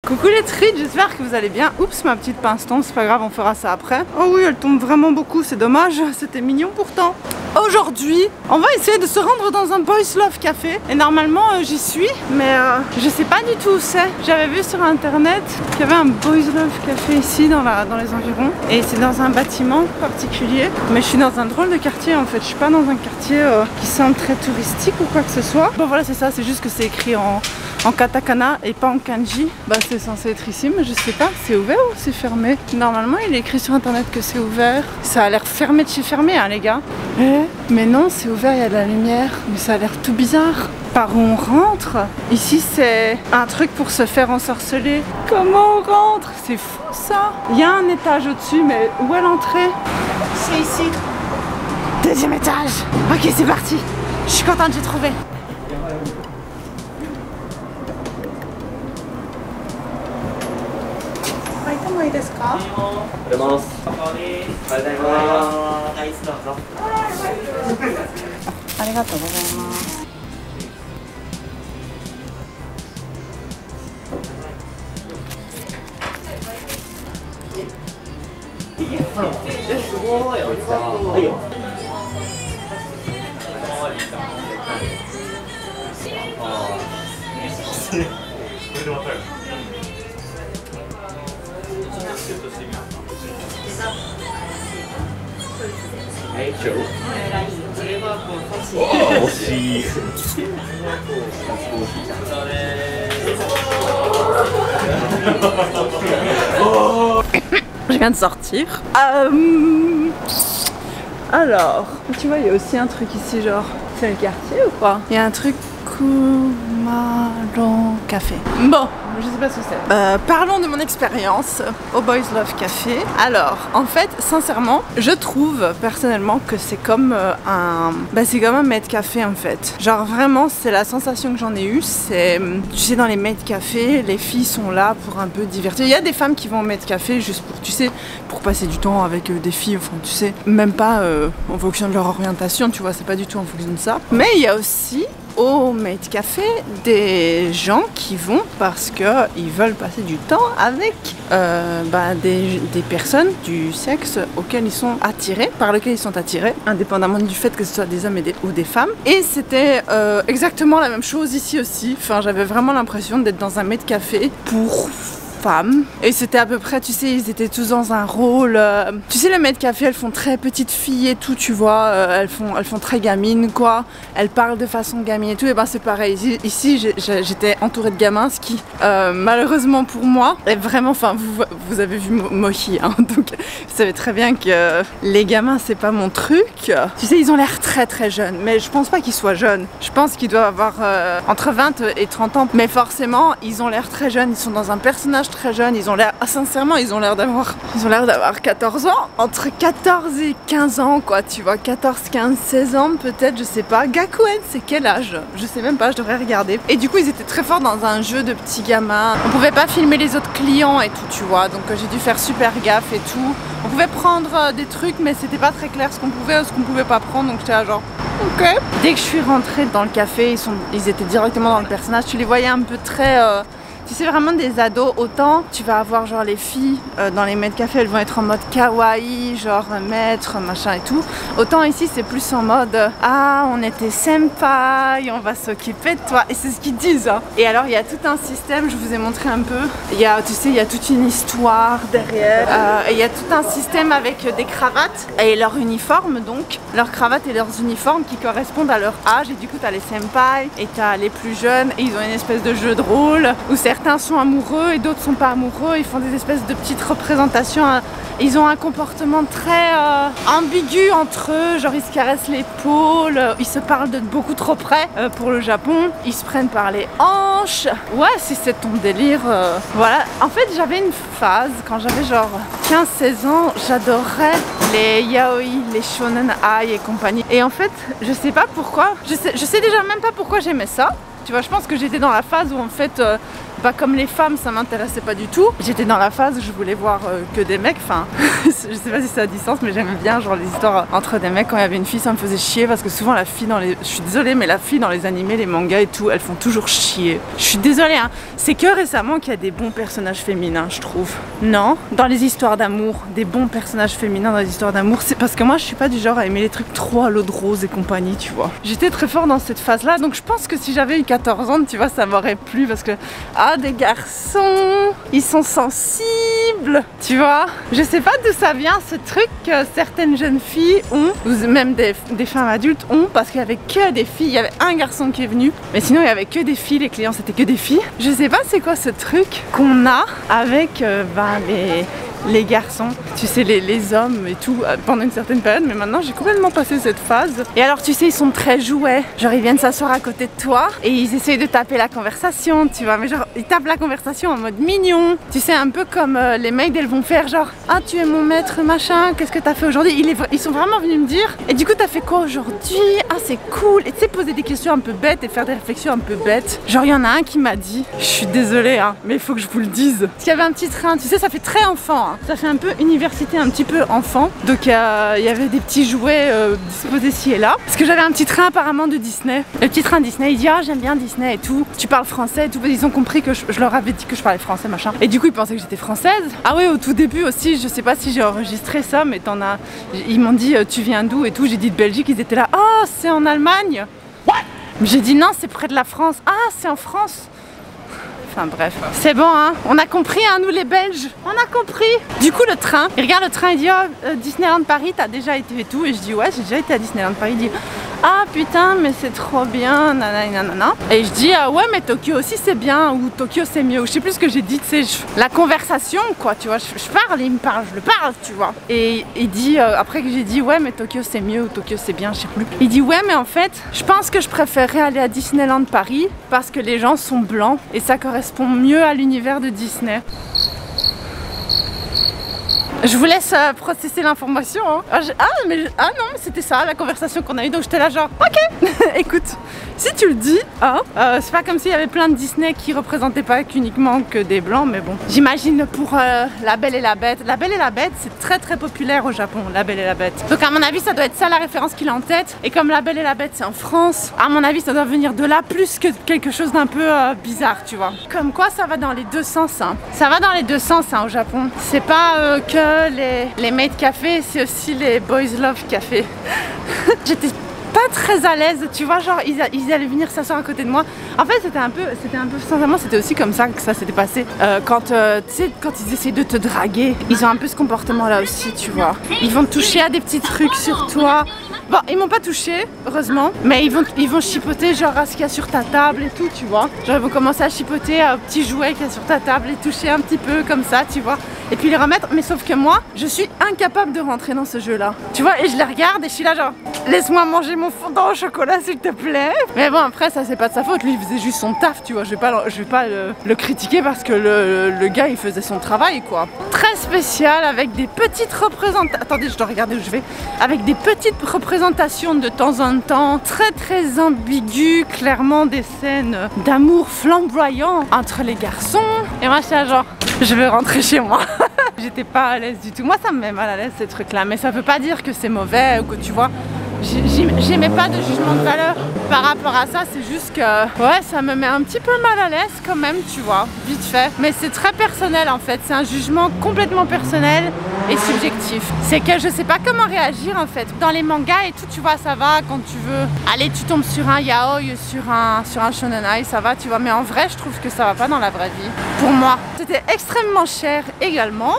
Coucou les trides, j'espère que vous allez bien. Oups, ma petite pince tombe, c'est pas grave, on fera ça après. Oh oui, elle tombe vraiment beaucoup, c'est dommage, c'était mignon pourtant. Aujourd'hui, on va essayer de se rendre dans un Boys Love Café. Et normalement, j'y suis, mais je sais pas du tout où c'est. J'avais vu sur internet qu'il y avait un Boys Love Café ici dans les environs. Et c'est dans un bâtiment particulier. Mais je suis dans un drôle de quartier en fait. Je suis pas dans un quartier qui semble très touristique ou quoi que ce soit. Bon voilà, c'est ça, c'est juste que c'est écrit en katakana et pas en kanji. Bah c'est censé être ici, mais je sais pas, c'est ouvert ou c'est fermé? Normalement il est écrit sur internet que c'est ouvert. Ça a l'air fermé de chez fermé hein les gars. Mais non, c'est ouvert, il y a de la lumière. Mais ça a l'air tout bizarre. Par où on rentre? Ici c'est un truc pour se faire ensorceler. Comment on rentre? C'est fou ça. Il y a un étage au-dessus, mais où est l'entrée? C'est ici. Deuxième étage. Ok, c'est parti. Je suis contente, j'ai trouvé. Je viens de sortir. Alors, tu vois, il y a aussi un truc ici, genre, c'est le quartier ou quoi? Il y a un truc Kumalon Café. Bon, je sais pas ce que c'est. Parlons de mon expérience au Boys Love Café. Alors, en fait, sincèrement, je trouve personnellement que c'est comme c'est comme un maid café en fait. Genre vraiment, c'est la sensation que j'en ai eue. C'est, tu sais, dans les maid cafés, les filles sont là pour un peu divertir. Il y a des femmes qui vont au maid café juste pour, tu sais, pour passer du temps avec des filles. Enfin, tu sais, même pas en fonction de leur orientation. Tu vois, c'est pas du tout en fonction de ça. Mais il y a aussi au maid café des gens qui vont parce qu'ils veulent passer du temps avec des personnes du sexe auquel ils sont attirés, par lequel ils sont attirés, indépendamment du fait que ce soit des hommes ou des femmes. Et c'était exactement la même chose ici aussi. Enfin, j'avais vraiment l'impression d'être dans un maid café pour femmes. Et c'était à peu près, tu sais, ils étaient tous dans un rôle. Tu sais, les maid café, elles font très petites filles et tout, tu vois. Elles font très gamines, quoi. Elles parlent de façon gamine et tout. Et ben c'est pareil. Ici, j'étais entourée de gamins, ce qui, malheureusement pour moi, est vraiment. Enfin, vous avez vu Mohi, hein, donc vous savez très bien que les gamins, c'est pas mon truc. Tu sais, ils ont l'air très très jeunes, mais je pense pas qu'ils soient jeunes. Je pense qu'ils doivent avoir entre 20 et 30 ans. Mais forcément, ils ont l'air très jeunes. Ils sont dans un personnage très jeunes, ils ont l'air, sincèrement, ils ont l'air d'avoir 14 ans, entre 14 et 15 ans quoi, tu vois, 14, 15, 16 ans peut-être, je sais pas. Gakuen, c'est quel âge? Je sais même pas, je devrais regarder. Et du coup, ils étaient très forts dans un jeu de petits gamins. On pouvait pas filmer les autres clients et tout, tu vois, donc j'ai dû faire super gaffe et tout. On pouvait prendre des trucs, mais c'était pas très clair ce qu'on pouvait ou ce qu'on pouvait pas prendre, donc j'étais là genre ok. Dès que je suis rentrée dans le café, ils étaient directement dans le personnage, tu les voyais un peu très tu sais, vraiment des ados. Autant tu vas avoir genre les filles dans les maid cafés, elles vont être en mode kawaii, genre maître, machin et tout. Autant ici c'est plus en mode ah on était senpai, on va s'occuper de toi. Et c'est ce qu'ils disent hein. Et alors il y a tout un système, je vous ai montré un peu. Il y a, tu sais, il y a toute une histoire derrière. Et il y a tout un système avec des cravates et leur uniforme, donc leurs cravates et leurs uniformes qui correspondent à leur âge. Et du coup t'as les senpai et t'as les plus jeunes et ils ont une espèce de jeu de rôle où certains sont amoureux et d'autres sont pas amoureux. Ils font des espèces de petites représentations. Ils ont un comportement très ambigu entre eux, genre ils se caressent l'épaule, ils se parlent de beaucoup trop près pour le Japon, ils se prennent par les hanches. Ouais, si c'est ton délire, voilà. En fait, j'avais une phase quand j'avais genre 15-16 ans, j'adorais les yaoi, les shonen ai et compagnie. Et en fait, je sais pas pourquoi, je sais déjà même pas pourquoi j'aimais ça. Tu vois, je pense que j'étais dans la phase où en fait Pas comme les femmes, ça m'intéressait pas du tout. J'étais dans la phase où je voulais voir que des mecs, enfin je sais pas si ça a du sens, mais j'aimais bien genre les histoires entre des mecs. Quand il y avait une fille, ça me faisait chier parce que souvent la fille dans les... Je suis désolée, mais la fille dans les animés, les mangas et tout, elles font toujours chier. Je suis désolée, hein. C'est que récemment qu'il y a des bons personnages féminins, je trouve. Non, dans les histoires d'amour, des bons personnages féminins dans les histoires d'amour, c'est parce que moi je suis pas du genre à aimer les trucs trop à l'eau de rose et compagnie, tu vois. J'étais très fort dans cette phase là, donc je pense que si j'avais eu 14 ans, tu vois, ça m'aurait plu parce que ah, des garçons, ils sont sensibles, tu vois. Je sais pas d'où ça vient ce truc que certaines jeunes filles ont, ou même des femmes adultes ont, parce qu'il y avait que des filles. Il y avait un garçon qui est venu, mais sinon il y avait que des filles, les clients c'était que des filles. Je sais pas c'est quoi ce truc qu'on a avec les garçons, tu sais, les hommes et tout, pendant une certaine période, mais maintenant j'ai complètement passé cette phase. Et alors tu sais, ils sont très jouets, genre ils viennent s'asseoir à côté de toi et ils essayent de taper la conversation, tu vois, mais genre ils tapent la conversation en mode mignon, tu sais, un peu comme les mecs elles vont faire genre ah tu es mon maître machin, qu'est-ce que t'as fait aujourd'hui, ils sont vraiment venus me dire et du coup t'as fait quoi aujourd'hui, ah c'est cool, et tu sais, poser des questions un peu bêtes et faire des réflexions un peu bêtes. Genre il y en a un qui m'a dit, je suis désolée hein, mais il faut que je vous le dise, parce qu'il y avait un petit train, tu sais, ça fait très enfant. Ça fait un peu université, un petit peu enfant. Donc il y avait des petits jouets disposés ci et là. Parce que j'avais un petit train apparemment de Disney. Le petit train Disney, il dit ah j'aime bien Disney et tout. Tu parles français et tout. Ils ont compris que je leur avais dit que je parlais français machin. Et du coup ils pensaient que j'étais française. Ah oui, au tout début aussi, je sais pas si j'ai enregistré ça, mais ils m'ont dit tu viens d'où et tout. J'ai dit de Belgique, ils étaient là. Oh c'est en Allemagne. J'ai dit non, c'est près de la France. Ah c'est en France. Enfin bref, c'est bon hein, on a compris hein, nous les Belges, on a compris. Du coup le train, il regarde le train, il dit oh, Disneyland Paris t'as déjà été et tout, et je dis ouais j'ai déjà été à Disneyland Paris, il dit ah putain mais c'est trop bien, nanana. Et je dis ah ouais mais Tokyo aussi c'est bien, ou Tokyo c'est mieux, ou je sais plus ce que j'ai dit, tu sais, la conversation quoi, tu vois, je parle, il me parle, je le parle, tu vois. Et il dit, après que j'ai dit ouais mais Tokyo c'est mieux, ou Tokyo c'est bien, je sais plus. Il dit ouais mais en fait, je pense que je préférerais aller à Disneyland Paris parce que les gens sont blancs et ça correspond mieux à l'univers de Disney. Je vous laisse processer l'information hein. Ah non mais c'était ça la conversation qu'on a eue, donc j'étais là genre ok. Écoute, si tu le dis hein, c'est pas comme s'il y avait plein de Disney qui représentaient pas uniquement que des blancs, mais bon. J'imagine pour La Belle et la Bête. La Belle et la Bête c'est très très populaire au Japon, La Belle et la Bête. Donc à mon avis ça doit être ça la référence qu'il a en tête. Et comme La Belle et la Bête c'est en France, à mon avis ça doit venir de là plus que quelque chose d'un peu bizarre, tu vois. Comme quoi ça va dans les deux sens hein. Ça va dans les deux sens hein, au Japon. C'est pas que les maid café, c'est aussi les boys love café. J'étais pas très à l'aise, tu vois, genre ils allaient venir s'asseoir à côté de moi. En fait c'était un peu sincèrement c'était aussi comme ça que ça s'était passé quand tu sais, quand ils essaient de te draguer, ils ont un peu ce comportement là aussi, tu vois. Ils vont toucher à des petits trucs sur toi. Bon, ils m'ont pas touché, heureusement, mais ils vont chipoter genre à ce qu'il y a sur ta table et tout, tu vois. Genre ils vont commencer à chipoter à petits jouets qu'il y a sur ta table et toucher un petit peu comme ça, tu vois. Et puis les remettre, mais sauf que moi, je suis incapable de rentrer dans ce jeu-là. Tu vois, et je les regarde et je suis là genre, laisse-moi manger mon fondant au chocolat s'il te plaît. Mais bon, après ça c'est pas de sa faute, lui il faisait juste son taf, tu vois. Je vais pas le critiquer parce que le gars il faisait son travail quoi. Très spécial avec des petites représentations. Attendez, je dois regarder où je vais. Avec des petites représentations de temps en temps, très très ambiguës, clairement des scènes d'amour flamboyant entre les garçons. Et moi j'étais genre, je veux rentrer chez moi. J'étais pas à l'aise du tout. Moi ça me met mal à l'aise ces trucs là, mais ça veut pas dire que c'est mauvais ou que tu vois. J'aimais pas de jugement de valeur par rapport à ça, c'est juste que ouais ça me met un petit peu mal à l'aise quand même, tu vois, vite fait. Mais c'est très personnel en fait, c'est un jugement complètement personnel et subjectif. C'est que je sais pas comment réagir en fait. Dans les mangas et tout, tu vois, ça va quand tu veux. Allez, tu tombes sur un yaoi, sur un shonenai, ça va, tu vois. Mais en vrai, je trouve que ça va pas dans la vraie vie. Pour moi, c'était extrêmement cher également,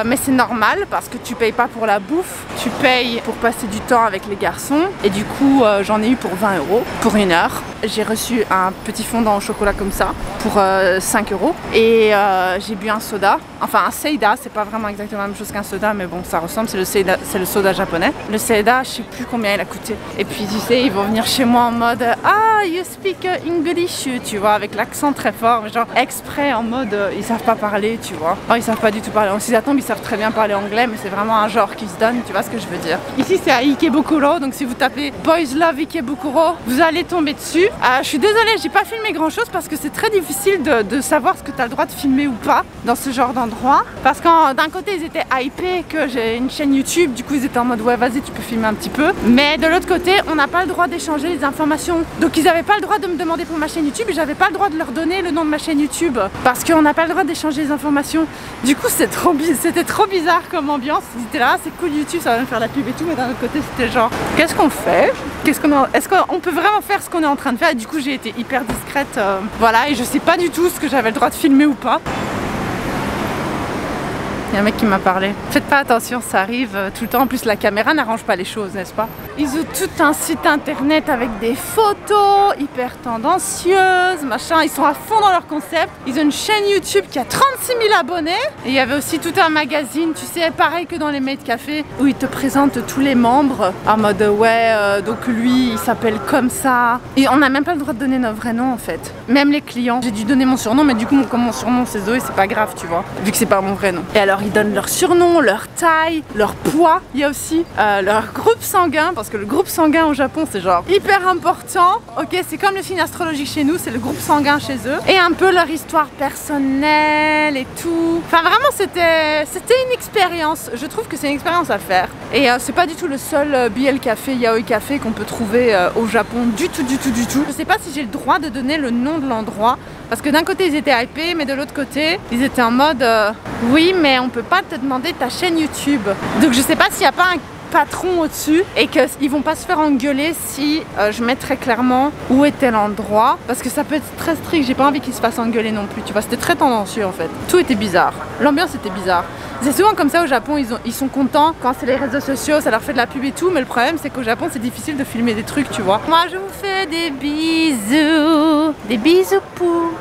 mais c'est normal parce que tu payes pas pour la bouffe, tu payes pour passer du temps avec les garçons. Et du coup j'en ai eu pour 20 € pour 1 heure. J'ai reçu un petit fondant au chocolat comme ça pour 5 € et j'ai bu un soda, enfin un seida, c'est pas vraiment exactement la même chose qu'un soda mais bon ça ressemble, c'est le soda japonais. Le seida je sais plus combien il a coûté. Et puis tu sais ils vont venir chez moi en mode ah you speak English, tu vois, avec l'accent très fort, genre exprès en mode ils savent pas parler, tu vois. Oh, ils savent pas du tout parler. En Sisatombe, ils savent très bien parler anglais, mais c'est vraiment un genre qui se donne, tu vois ce que je veux dire. Ici, c'est à Ikebukuro, donc si vous tapez Boys Love Ikebukuro, vous allez tomber dessus. Je suis désolée, j'ai pas filmé grand chose parce que c'est très difficile de savoir ce que tu as le droit de filmer ou pas dans ce genre d'endroit. Parce que d'un côté, ils étaient hypés que j'ai une chaîne YouTube, du coup, ils étaient en mode ouais, vas-y, tu peux filmer un petit peu. Mais de l'autre côté, on n'a pas le droit d'échanger les informations. Donc, ils avaient pas le droit de me demander pour ma chaîne YouTube et j'avais pas le droit de leur donner le nom de ma chaîne YouTube parce qu'on n'a pas le droit d'échanger les informations. Du coup, c'était trop bizarre comme ambiance. Ils étaient là, c'est cool YouTube, ça va me faire la pub et tout, mais d'un autre côté, c'était genre, qu'est-ce qu'on fait? Est-ce qu'on peut vraiment faire ce qu'on est en train de faire? Et du coup, j'ai été hyper discrète, voilà, et je sais pas du tout ce que j'avais le droit de filmer ou pas. Il y a un mec qui m'a parlé. Faites pas attention, ça arrive tout le temps. En plus, la caméra n'arrange pas les choses, n'est-ce pas? Ils ont tout un site internet avec des photos hyper tendancieuses, machin. Ils sont à fond dans leur concept. Ils ont une chaîne YouTube qui a 36 000 abonnés. Et il y avait aussi tout un magazine, tu sais, pareil que dans les Maid Café, où ils te présentent tous les membres en mode ouais, donc lui, il s'appelle comme ça. Et on n'a même pas le droit de donner notre vrai nom en fait. Même les clients. J'ai dû donner mon surnom, mais du coup, comme mon surnom c'est Zoé, c'est pas grave, tu vois, vu que c'est pas mon vrai nom. Et alors, ils donnent leur surnom, leur taille, leur poids. Il y a aussi leur groupe sanguin, parce que le groupe sanguin au Japon c'est genre hyper important. Ok, c'est comme le signe astrologique chez nous, c'est le groupe sanguin chez eux. Et un peu leur histoire personnelle et tout. Enfin vraiment c'était une expérience. Je trouve que c'est une expérience à faire. Et c'est pas du tout le seul BL Café, Yaoi Café qu'on peut trouver au Japon du tout. Je sais pas si j'ai le droit de donner le nom de l'endroit. Parce que d'un côté ils étaient hypés, mais de l'autre côté ils étaient en mode oui mais on peut pas te demander ta chaîne YouTube. Donc je sais pas s'il y a pas un patron au-dessus et qu'ils vont pas se faire engueuler si je mets très clairement où était l'endroit, parce que ça peut être très strict, j'ai pas envie qu'ils se fassent engueuler non plus, tu vois, c'était très tendancieux en fait. Tout était bizarre, l'ambiance était bizarre. C'est souvent comme ça au Japon, ils sont contents quand c'est les réseaux sociaux, ça leur fait de la pub et tout, mais le problème c'est qu'au Japon c'est difficile de filmer des trucs, tu vois. Moi je vous fais des bisous pour